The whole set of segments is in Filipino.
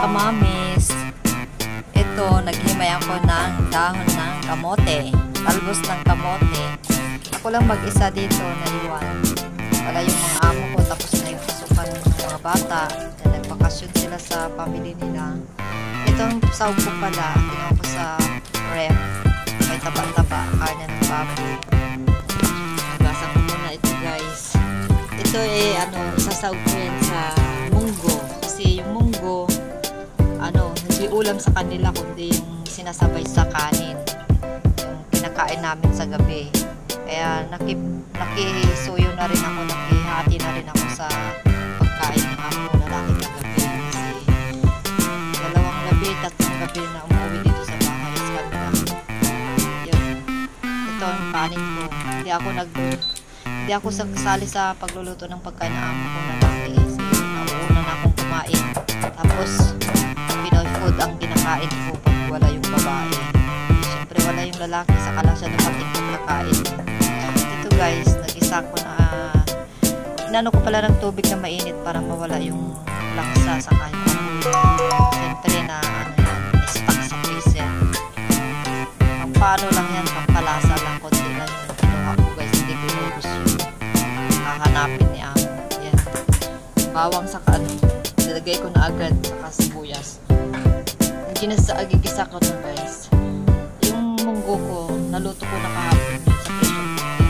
kamamis. Ito, naghimay ako ng dahon ng kamote. Talbos ng kamote. Ako lang mag-isa dito na iwan. Wala yung mga amo ko, tapos na yung pasukan ng mga bata. Nagpakasyon sila sa pamilya nila. Itong saug ko pala, tinaw ko sa ref. May taba-taba, kanya ng baboy. Nagasa ko muna ito guys. Ito isasaug ko yan sa munggo. Kasi yung munggo, hindi ulam sa kanila, kundi yung sinasabay sa kanin. Yung kinakain namin sa gabi. Kaya nakisuyo na rin ako, nakihati na rin ako sa pagkain ng amo lalaki kagabi. Kasi dalawang gabi, tatlong gabi na umuwi dito sa bahay sa kanila. Yun. Ito ang kanin ko. Hindi ako sasali sa pagluluto ng pagkain ng amo ko lalaki. Kasi nauuna na akong kumain. Tapos Pinoy food ang kinakain ko pag wala yung babae. Siyempre wala yung lalaki, saka lang siya dumating kung nakain. Ito guys, nag-isa ko na inano ko pala ng tubig na mainit para mawala yung laksa sa kanya. Siyempre na stock sa freezer. Ang paano lang yan, pampalasa lang, konti lang yung kinuha ko guys, hindi ko inubos yun. Hahanapin ni amo. Yan. Bawang sa nilagay ko na agad saka sibuyas. Agigisa ko na guys. Yung munggo ko, naluto ko na kahapon sa pressure cooker.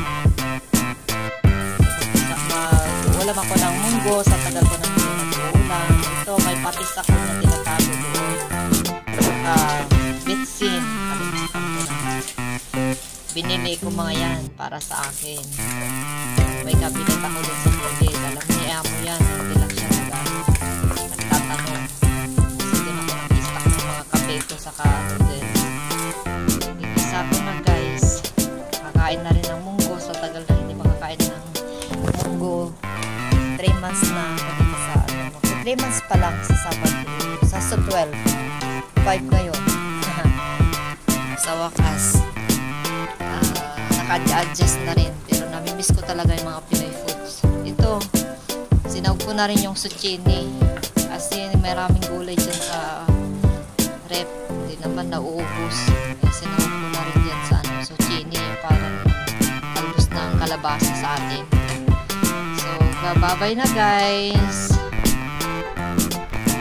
Ulam ako ng munggo sa tagal ko ng pinag-uulam. Ito, may patis ako na tinatago doon. Bitsin. Binili ko mga yan para sa akin. May kabinet ako din sa kulit. Alam ni amo yan. Hindi lang siya nagtatanong. Kasi din ako nag-stock ng mga kapeto sa ka-noodles. Igisa ko na guys. Kakain na rin ng munggo. So tagal na hindi makakain ng munggo. 3 months na. 3 months pa lang sa Sabado. Sa 12. 5 ngayon. Sa wakas. Naka-adjust na rin. Pero namimiss ko talaga yung mga Pinoy foods. Ito, sinawag ko na rin yung zucchini. Kasi maraming gulay dyan sa rep. Hindi naman nauubos. Kaya sinawag ko na rin dyan sa zucchini. Parang talbos ng kalabasa sa atin. So, bye-bye na guys.